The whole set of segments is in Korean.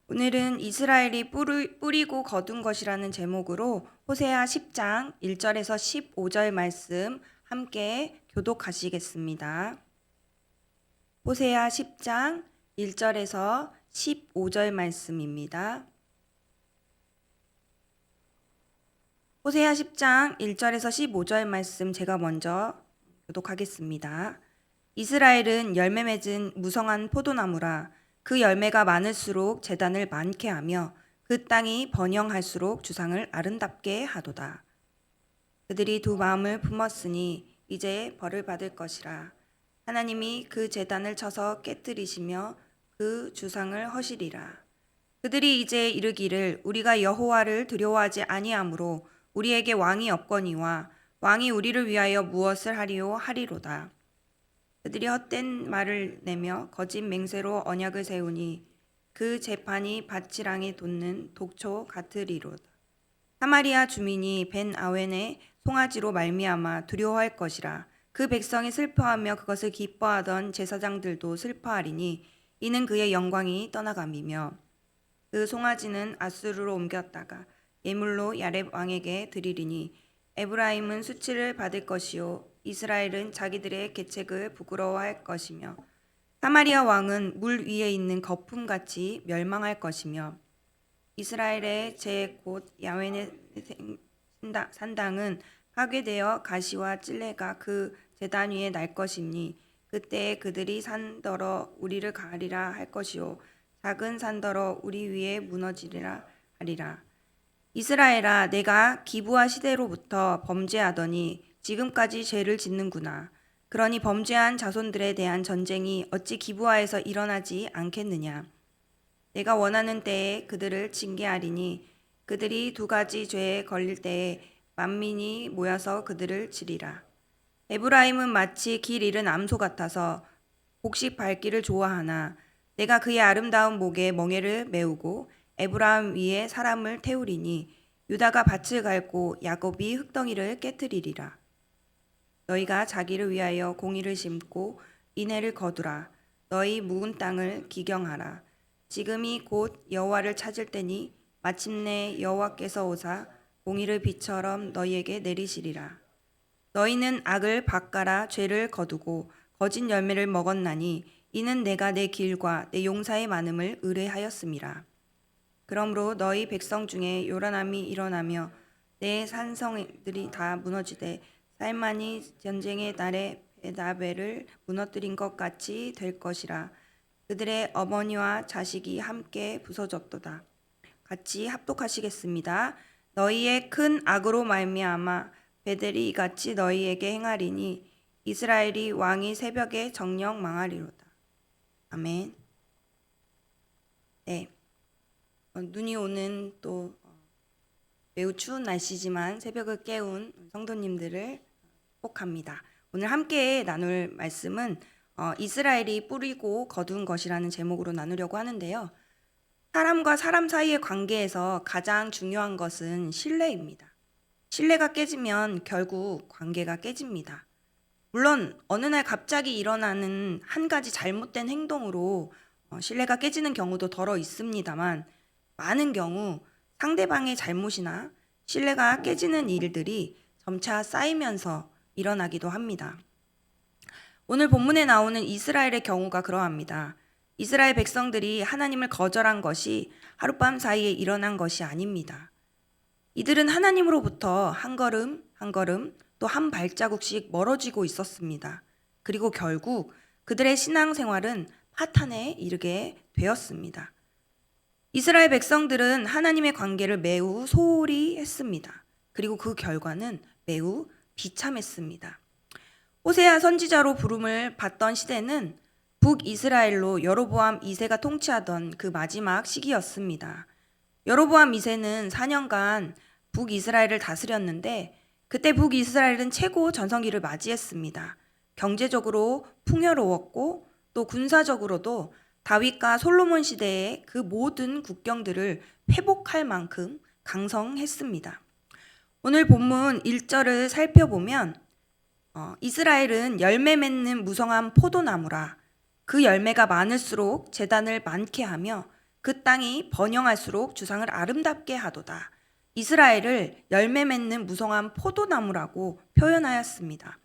오늘은 이스라엘이 뿌리고 거둔 것이라는 제목으로 호세아 10장 1절에서 15절 말씀 함께 교독하시겠습니다. 호세아 10장 1절에서 15절 말씀입니다. 호세아 10장 1절에서 15절 말씀 제가 먼저 교독하겠습니다. 이스라엘은 열매 맺은 무성한 포도나무라. 그 열매가 많을수록 제단을 많게 하며 그 땅이 번영할수록 주상을 아름답게 하도다. 그들이 두 마음을 품었으니 이제 벌을 받을 것이라. 하나님이 그 제단을 쳐서 깨뜨리시며 그 주상을 허시리라. 그들이 이제 이르기를 우리가 여호와를 두려워하지 아니하므로 우리에게 왕이 없거니와 왕이 우리를 위하여 무엇을 하리요 하리로다. 그들이 헛된 말을 내며 거짓 맹세로 언약을 세우니 그 재판이 밭지랑에 돋는 독초 같으리로다. 사마리아 주민이 벤 아웬의 송아지로 말미암아 두려워할 것이라. 그 백성이 슬퍼하며 그것을 기뻐하던 제사장들도 슬퍼하리니 이는 그의 영광이 떠나감이며 그 송아지는 아수르로 옮겼다가 예물로 야렙 왕에게 드리리니 에브라임은 수치를 받을 것이요 이스라엘은 자기들의 계책을 부끄러워할 것이며 사마리아 왕은 물 위에 있는 거품같이 멸망할 것이며 이스라엘의 제 곧 야훼의 산당은 파괴되어 가시와 찔레가 그 제단 위에 날 것이니 그때에 그들이 산더러 우리를 가리라 할 것이요 작은 산더러 우리 위에 무너지리라 하리라. 이스라엘아, 내가 기브아 시대로부터 범죄하더니 지금까지 죄를 짓는구나. 그러니 범죄한 자손들에 대한 전쟁이 어찌 기브아에서 일어나지 않겠느냐. 내가 원하는 때에 그들을 징계하리니 그들이 두 가지 죄에 걸릴 때에 만민이 모여서 그들을 치리라. 에브라임은 마치 길 잃은 암소 같아서 곡식 밟기를 좋아하나 내가 그의 아름다운 목에 멍에를 메우고 에브라임 위에 사람을 태우리니 유다가 밭을 갈고 야곱이 흙덩이를 깨뜨리리라. 너희가 자기를 위하여 공의를 심고 인애를 거두라. 너희 묵은 땅을 기경하라. 지금이 곧 여호와를 찾을 때니 마침내 여호와께서 오사 공의를 비처럼 너희에게 내리시리라. 너희는 악을 밭가라 죄를 거두고 거짓 열매를 먹었나니 이는 내가 내 길과 내 용사의 많음을 의뢰하였음이라. 그러므로 너희 백성 중에 요란함이 일어나며 내 산성들이 다 무너지되 살만이 전쟁의 날에 베다벨을 무너뜨린 것 같이 될 것이라. 그들의 어머니와 자식이 함께 부서졌도다. 같이 합독하시겠습니다. 너희의 큰 악으로 말미암아 베델이 이같이 너희에게 행하리니 이스라엘이 왕이 새벽에 정령 망하리로다. 아멘. 네. 눈이 오는 또 매우 추운 날씨지만 새벽을 깨운 성도님들을 축복합니다. 오늘 함께 나눌 말씀은 이스라엘이 뿌리고 거둔 것이라는 제목으로 나누려고 하는데요. 사람과 사람 사이의 관계에서 가장 중요한 것은 신뢰입니다. 신뢰가 깨지면 결국 관계가 깨집니다. 물론 어느 날 갑자기 일어나는 한 가지 잘못된 행동으로 신뢰가 깨지는 경우도 덜어 있습니다만 많은 경우 상대방의 잘못이나 신뢰가 깨지는 일들이 점차 쌓이면서 일어나기도 합니다. 오늘 본문에 나오는 이스라엘의 경우가 그러합니다. 이스라엘 백성들이 하나님을 거절한 것이 하룻밤 사이에 일어난 것이 아닙니다. 이들은 하나님으로부터 한 걸음 한 걸음 또 한 발자국씩 멀어지고 있었습니다. 그리고 결국 그들의 신앙생활은 파탄에 이르게 되었습니다. 이스라엘 백성들은 하나님의 관계를 매우 소홀히 했습니다. 그리고 그 결과는 매우 비참했습니다. 호세아 선지자로 부름을 받던 시대는 북이스라엘로 여로보암 2세가 통치하던 그 마지막 시기였습니다. 여로보암 2세는 4년간 북이스라엘을 다스렸는데 그때 북이스라엘은 최고 전성기를 맞이했습니다. 경제적으로 풍요로웠고 또 군사적으로도 다윗과 솔로몬 시대의 그 모든 국경들을 회복할 만큼 강성했습니다. 오늘 본문 1절을 살펴보면 이스라엘은 열매 맺는 무성한 포도나무라. 그 열매가 많을수록 제단을 많게 하며 그 땅이 번영할수록 주상을 아름답게 하도다. 이스라엘을 열매 맺는 무성한 포도나무라고 표현하였습니다.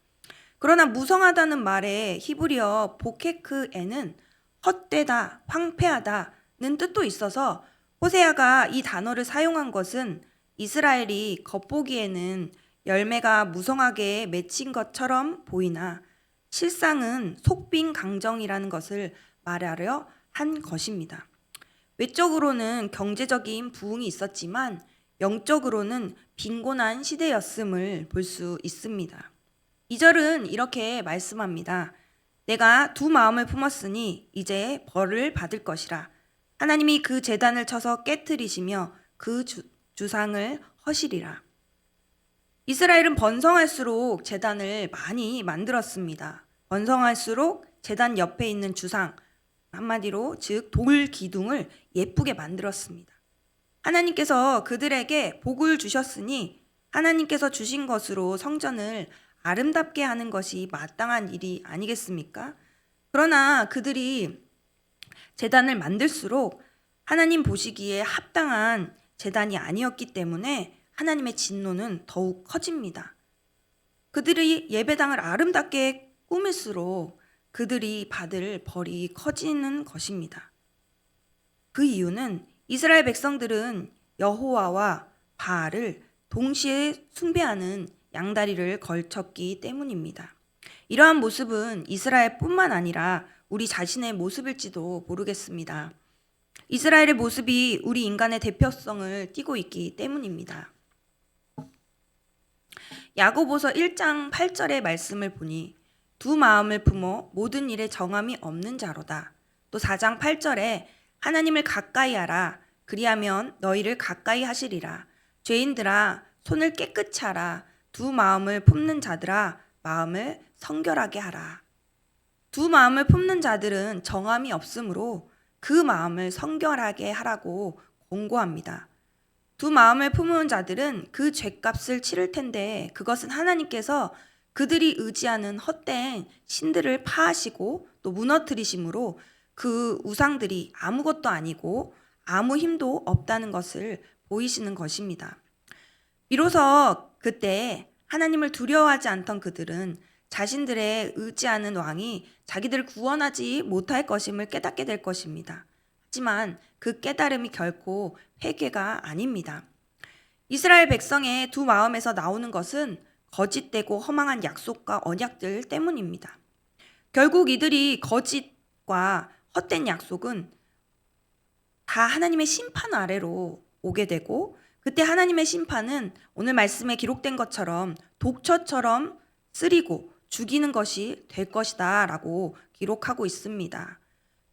그러나 무성하다는 말의 히브리어 보케크에는 헛되다, 황폐하다는 뜻도 있어서 호세아가 이 단어를 사용한 것은 이스라엘이 겉보기에는 열매가 무성하게 맺힌 것처럼 보이나 실상은 속빈강정이라는 것을 말하려 한 것입니다. 외적으로는 경제적인 부흥이 있었지만 영적으로는 빈곤한 시대였음을 볼 수 있습니다. 2절은 이렇게 말씀합니다. 내가 두 마음을 품었으니 이제 벌을 받을 것이라. 하나님이 그 제단을 쳐서 깨뜨리시며 그 주상을 허시리라. 이스라엘은 번성할수록 제단을 많이 만들었습니다. 번성할수록 제단 옆에 있는 주상, 한마디로 즉 돌 기둥을 예쁘게 만들었습니다. 하나님께서 그들에게 복을 주셨으니 하나님께서 주신 것으로 성전을 아름답게 하는 것이 마땅한 일이 아니겠습니까? 그러나 그들이 제단을 만들수록 하나님 보시기에 합당한 제단이 아니었기 때문에 하나님의 진노는 더욱 커집니다. 그들이 예배당을 아름답게 꾸밀수록 그들이 받을 벌이 커지는 것입니다. 그 이유는 이스라엘 백성들은 여호와와 바알을 동시에 숭배하는 양다리를 걸쳤기 때문입니다. 이러한 모습은 이스라엘뿐만 아니라 우리 자신의 모습일지도 모르겠습니다. 이스라엘의 모습이 우리 인간의 대표성을 띠고 있기 때문입니다. 야고보서 1장 8절의 말씀을 보니 두 마음을 품어 모든 일에 정함이 없는 자로다. 또 4장 8절에 하나님을 가까이 하라. 그리하면 너희를 가까이 하시리라. 죄인들아 손을 깨끗이 하라. 두 마음을 품는 자들아 마음을 성결하게 하라. 두 마음을 품는 자들은 정함이 없으므로 그 마음을 성결하게 하라고 권고합니다. 두 마음을 품은 자들은 그 죄값을 치를 텐데 그것은 하나님께서 그들이 의지하는 헛된 신들을 파하시고 또 무너뜨리심으로 그 우상들이 아무것도 아니고 아무 힘도 없다는 것을 보이시는 것입니다. 비로소 그때 하나님을 두려워하지 않던 그들은 자신들의 의지하는 왕이 자기들을 구원하지 못할 것임을 깨닫게 될 것입니다. 하지만 그 깨달음이 결코 회개가 아닙니다. 이스라엘 백성의 두 마음에서 나오는 것은 거짓되고 허망한 약속과 언약들 때문입니다. 결국 이들이 거짓과 헛된 약속은 다 하나님의 심판 아래로 오게 되고 그때 하나님의 심판은 오늘 말씀에 기록된 것처럼 독처처럼 쓰리고 죽이는 것이 될 것이다 라고 기록하고 있습니다.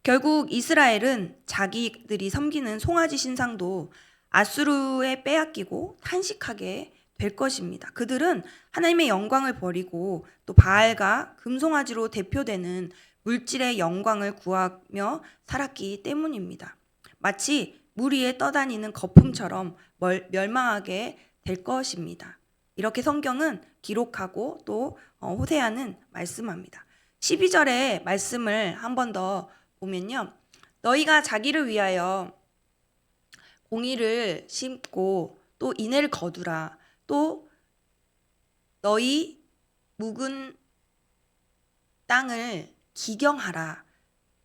결국 이스라엘은 자기들이 섬기는 송아지 신상도 아수르에 빼앗기고 탄식하게 될 것입니다. 그들은 하나님의 영광을 버리고 또 바알과 금송아지로 대표되는 물질의 영광을 구하며 살았기 때문입니다. 마치 물 위에 떠다니는 거품처럼 멸망하게 될 것입니다. 이렇게 성경은 기록하고 또 호세아는 말씀합니다. 12절의 말씀을 한 번 더 보면요. 너희가 자기를 위하여 공의를 심고 또 인애를 거두라. 또 너희 묵은 땅을 기경하라.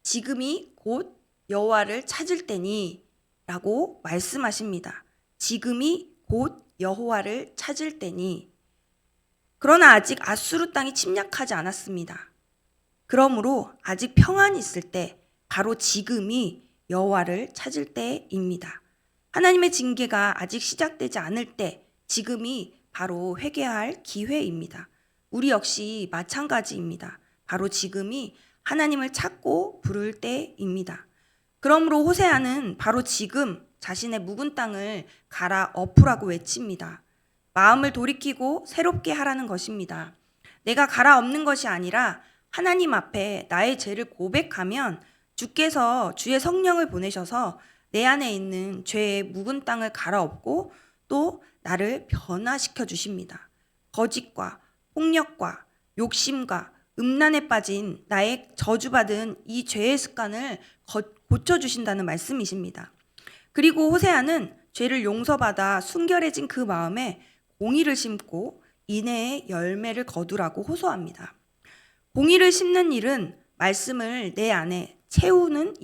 지금이 곧 여호와를 찾을 때니 라고 말씀하십니다. 지금이 곧 여호와를 찾을 때니. 그러나 아직 아수르 땅이 침략하지 않았습니다. 그러므로 아직 평안이 있을 때 바로 지금이 여호와를 찾을 때입니다. 하나님의 징계가 아직 시작되지 않을 때 지금이 바로 회개할 기회입니다. 우리 역시 마찬가지입니다. 바로 지금이 하나님을 찾고 부를 때입니다. 그러므로 호세아는 바로 지금 자신의 묵은 땅을 갈아엎으라고 외칩니다. 마음을 돌이키고 새롭게 하라는 것입니다. 내가 갈아엎는 것이 아니라 하나님 앞에 나의 죄를 고백하면 주께서 주의 성령을 보내셔서 내 안에 있는 죄의 묵은 땅을 갈아엎고 또 나를 변화시켜 주십니다. 거짓과 폭력과 욕심과 음란에 빠진 나의 저주받은 이 죄의 습관을 고쳐주신다는 말씀이십니다. 그리고 호세아는 죄를 용서받아 순결해진 그 마음에 공의를 심고 인애의 열매를 거두라고 호소합니다. 공의를 심는 일은 말씀을 내 안에 채우는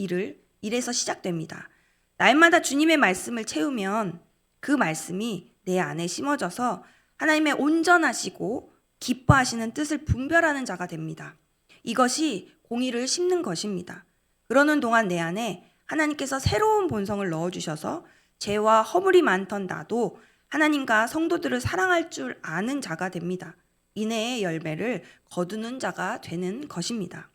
일에서 시작됩니다. 날마다 주님의 말씀을 채우면 그 말씀이 내 안에 심어져서 하나님의 온전하시고 기뻐하시는 뜻을 분별하는 자가 됩니다. 이것이 공의를 심는 것입니다. 그러는 동안 내 안에 하나님께서 새로운 본성을 넣어주셔서 죄와 허물이 많던 나도 하나님과 성도들을 사랑할 줄 아는 자가 됩니다. 인애의 열매를 거두는 자가 되는 것입니다.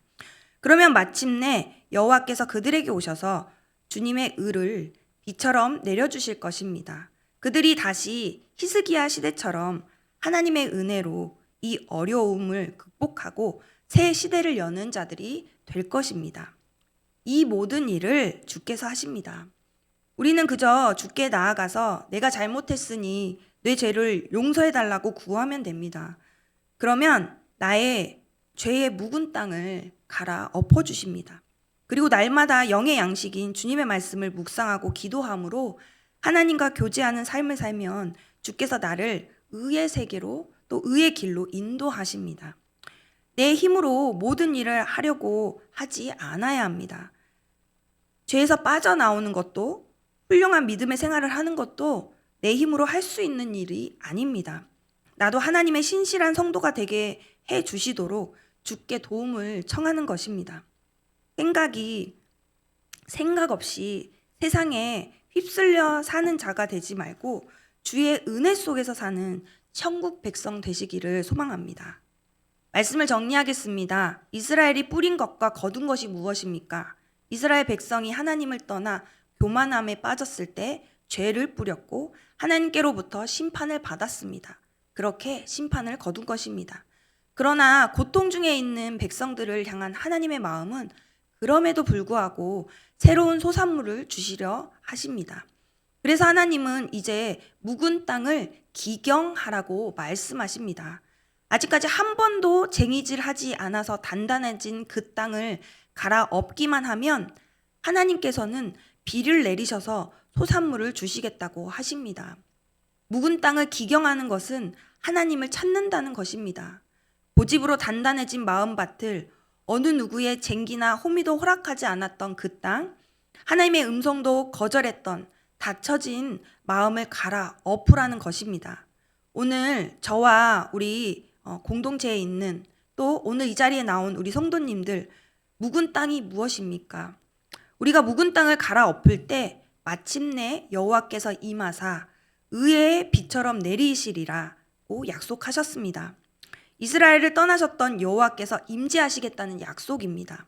그러면 마침내 여호와께서 그들에게 오셔서 주님의 의를 비처럼 내려주실 것입니다. 그들이 다시 히스기야 시대처럼 하나님의 은혜로 이 어려움을 극복하고 새 시대를 여는 자들이 될 것입니다. 이 모든 일을 주께서 하십니다. 우리는 그저 주께 나아가서 내가 잘못했으니 내 죄를 용서해달라고 구하면 됩니다. 그러면 나의 죄의 묵은 땅을 갈아 엎어주십니다. 그리고 날마다 영의 양식인 주님의 말씀을 묵상하고 기도함으로 하나님과 교제하는 삶을 살면 주께서 나를 의의 세계로 또 의의 길로 인도하십니다. 내 힘으로 모든 일을 하려고 하지 않아야 합니다. 죄에서 빠져나오는 것도 훌륭한 믿음의 생활을 하는 것도 내 힘으로 할 수 있는 일이 아닙니다. 나도 하나님의 신실한 성도가 되게 해 주시도록 주께 도움을 청하는 것입니다. 생각 없이 세상에 휩쓸려 사는 자가 되지 말고 주의 은혜 속에서 사는 천국 백성 되시기를 소망합니다. 말씀을 정리하겠습니다. 이스라엘이 뿌린 것과 거둔 것이 무엇입니까? 이스라엘 백성이 하나님을 떠나 교만함에 빠졌을 때 죄를 뿌렸고 하나님께로부터 심판을 받았습니다. 그렇게 심판을 거둔 것입니다. 그러나 고통 중에 있는 백성들을 향한 하나님의 마음은 그럼에도 불구하고 새로운 소산물을 주시려 하십니다. 그래서 하나님은 이제 묵은 땅을 기경하라고 말씀하십니다. 아직까지 한 번도 쟁이질하지 않아서 단단해진 그 땅을 갈아엎기만 하면 하나님께서는 비를 내리셔서 소산물을 주시겠다고 하십니다. 묵은 땅을 기경하는 것은 하나님을 찾는다는 것입니다. 고집으로 단단해진 마음밭을 어느 누구의 쟁기나 호미도 허락하지 않았던 그 땅, 하나님의 음성도 거절했던 닫혀진 마음을 갈아엎으라는 것입니다. 오늘 저와 우리 공동체에 있는 또 오늘 이 자리에 나온 우리 성도님들, 묵은 땅이 무엇입니까? 우리가 묵은 땅을 갈아엎을 때 마침내 여호와께서 임하사 의의 비처럼 내리시리라고 약속하셨습니다. 이스라엘을 떠나셨던 여호와께서 임재하시겠다는 약속입니다.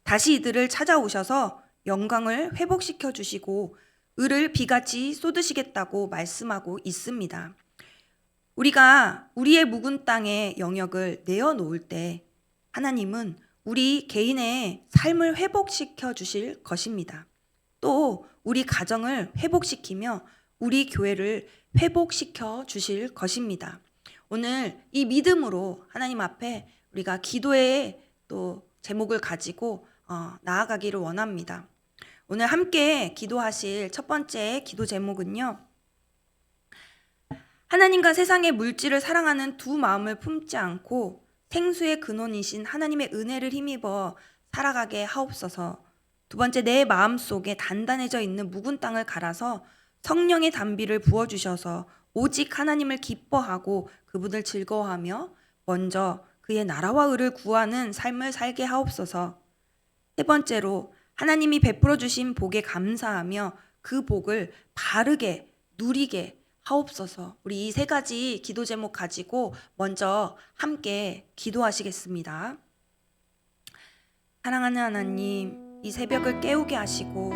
다시 이들을 찾아오셔서 영광을 회복시켜 주시고 의를 비같이 쏟으시겠다고 말씀하고 있습니다. 우리가 우리의 묵은 땅의 영역을 내어놓을 때 하나님은 우리 개인의 삶을 회복시켜 주실 것입니다. 또 우리 가정을 회복시키며 우리 교회를 회복시켜 주실 것입니다. 오늘 이 믿음으로 하나님 앞에 우리가 기도의 또 제목을 가지고 나아가기를 원합니다. 오늘 함께 기도하실 첫 번째 기도 제목은요. 하나님과 세상의 물질을 사랑하는 두 마음을 품지 않고 생수의 근원이신 하나님의 은혜를 힘입어 살아가게 하옵소서. 두 번째, 내 마음속에 단단해져 있는 묵은 땅을 갈아서 성령의 단비를 부어주셔서 오직 하나님을 기뻐하고 그분을 즐거워하며 먼저 그의 나라와 의를 구하는 삶을 살게 하옵소서. 세 번째로, 하나님이 베풀어 주신 복에 감사하며 그 복을 바르게 누리게 하옵소서. 우리 이 세 가지 기도 제목 가지고 먼저 함께 기도하시겠습니다. 사랑하는 하나님, 이 새벽을 깨우게 하시고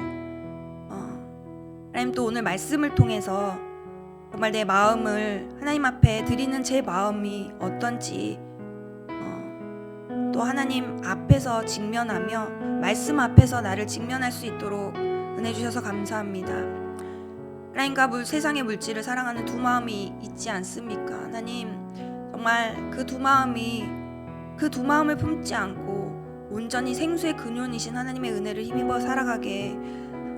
하나님 또 오늘 말씀을 통해서 정말 내 마음을 하나님 앞에 드리는 제 마음이 어떤지 또 하나님 앞에서 직면하며 말씀 앞에서 나를 직면할 수 있도록 은혜 주셔서 감사합니다. 하나님과 세상의 물질을 사랑하는 두 마음이 있지 않습니까? 하나님, 정말 그 두 마음을 품지 않고 온전히 생수의 근원이신 하나님의 은혜를 힘입어 살아가게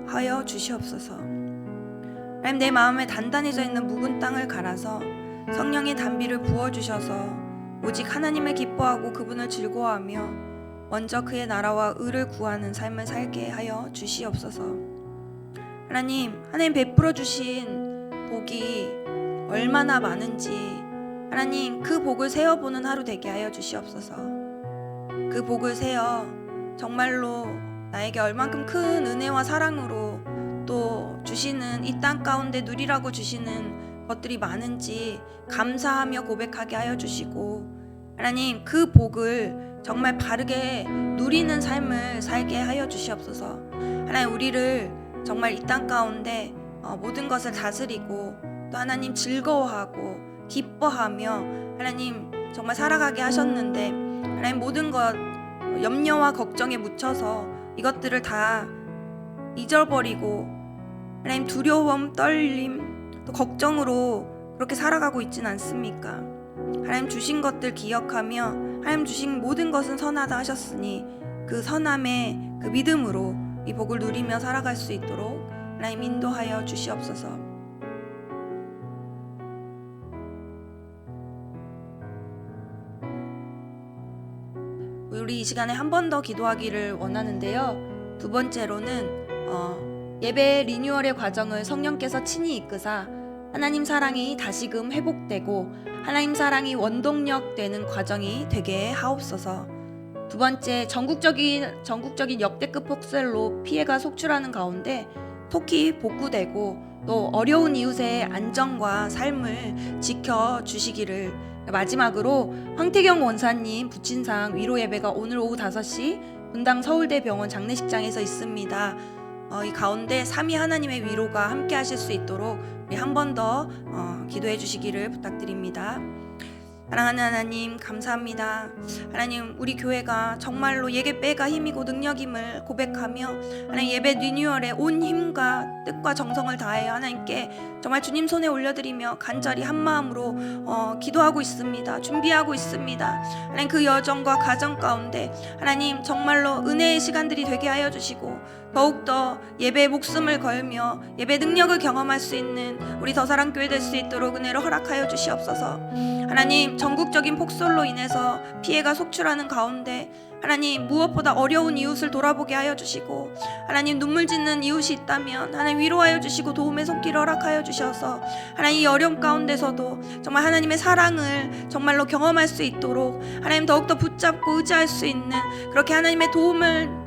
하여 주시옵소서. 하나님, 내 마음에 단단해져 있는 묵은 땅을 갈아서 성령의 단비를 부어주셔서 오직 하나님을 기뻐하고 그분을 즐거워하며 먼저 그의 나라와 의를 구하는 삶을 살게 하여 주시옵소서. 하나님 베풀어 주신 복이 얼마나 많은지 하나님 그 복을 세어보는 하루 되게 하여 주시옵소서. 그 복을 세어 정말로 나에게 얼만큼 큰 은혜와 사랑으로 또 주시는 이 땅 가운데 누리라고 주시는 것들이 많은지 감사하며 고백하게 하여 주시고, 하나님 그 복을 정말 바르게 누리는 삶을 살게 하여 주시옵소서. 하나님, 우리를 정말 이 땅 가운데 모든 것을 다스리고 또 하나님 즐거워하고 기뻐하며 하나님 정말 살아가게 하셨는데, 하나님 모든 것 염려와 걱정에 묻혀서 이것들을 다 잊어버리고 하나님 두려움, 떨림, 또 걱정으로 그렇게 살아가고 있진 않습니까? 하나님 주신 것들 기억하며 하나님 주신 모든 것은 선하다 하셨으니 그 선함의 그 믿음으로 이 복을 누리며 살아갈 수 있도록 하나님 인도하여 주시옵소서. 우리 이 시간에 한 번 더 기도하기를 원하는데요. 두 번째로는 예배 리뉴얼의 과정을 성령께서 친히 이끄사 하나님 사랑이 다시금 회복되고 하나님 사랑이 원동력 되는 과정이 되게 하옵소서. 두 번째, 전국적인 역대급 폭설로 피해가 속출하는 가운데 속히 복구되고 또 어려운 이웃의 안정과 삶을 지켜주시기를. 마지막으로 황태경 원사님 부친상 위로 예배가 오늘 오후 5시 분당 서울대병원 장례식장에서 있습니다. 이 가운데 삼위 하나님의 위로가 함께 하실 수 있도록 우리 한 번 더 기도해 주시기를 부탁드립니다. 사랑하는 하나님, 감사합니다. 하나님, 우리 교회가 정말로 예배가 힘이고 능력임을 고백하며 하나님 예배 리뉴얼에 온 힘과 뜻과 정성을 다하여 하나님께 정말 주님 손에 올려드리며 간절히 한 마음으로 기도하고 있습니다. 준비하고 있습니다. 하나님, 그 여정과 가정 가운데 하나님 정말로 은혜의 시간들이 되게 하여 주시고 더욱더 예배에 목숨을 걸며 예배 능력을 경험할 수 있는 우리 더사랑교회 될 수 있도록 은혜를 허락하여 주시옵소서. 하나님, 전국적인 폭설로 인해서 피해가 속출하는 가운데 하나님 무엇보다 어려운 이웃을 돌아보게 하여 주시고 하나님 눈물 짓는 이웃이 있다면 하나님 위로하여 주시고 도움의 손길을 허락하여 주셔서 하나님 이 어려움 가운데서도 정말 하나님의 사랑을 정말로 경험할 수 있도록 하나님 더욱더 붙잡고 의지할 수 있는 그렇게 하나님의 도움을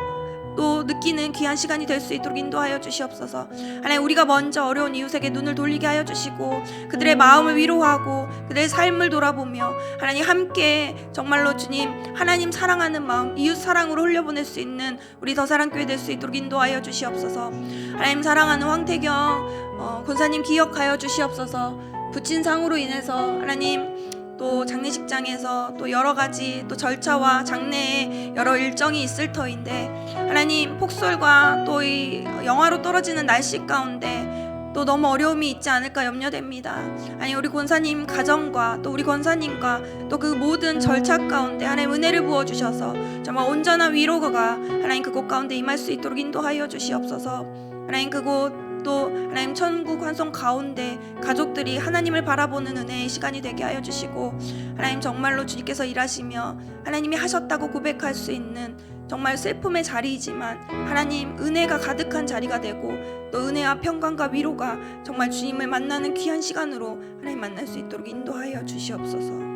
또 느끼는 귀한 시간이 될 수 있도록 인도하여 주시옵소서. 하나님, 우리가 먼저 어려운 이웃에게 눈을 돌리게 하여 주시고 그들의 마음을 위로하고 그들의 삶을 돌아보며 하나님 함께 정말로 주님 하나님 사랑하는 마음 이웃 사랑으로 흘려보낼 수 있는 우리 더사랑교회 될 수 있도록 인도하여 주시옵소서. 하나님, 사랑하는 황태경 권사님 기억하여 주시옵소서. 부친상으로 인해서 하나님 또 장례식장에서 또 여러 가지 또 절차와 장례에 여러 일정이 있을 터인데 하나님 폭설과 또 이 영하로 떨어지는 날씨 가운데 또 너무 어려움이 있지 않을까 염려됩니다. 아니, 우리 권사님 가정과 또 우리 권사님과 또 그 모든 절차 가운데 하나님 은혜를 부어주셔서 정말 온전한 위로가 하나님 그곳 가운데 임할 수 있도록 인도하여 주시옵소서. 하나님, 그곳 또 하나님 천국 환송 가운데 가족들이 하나님을 바라보는 은혜의 시간이 되게 하여 주시고 하나님 정말로 주님께서 일하시며 하나님이 하셨다고 고백할 수 있는 정말 슬픔의 자리이지만 하나님 은혜가 가득한 자리가 되고 또 은혜와 평강과 위로가 정말 주님을 만나는 귀한 시간으로 하나님 만날 수 있도록 인도하여 주시옵소서.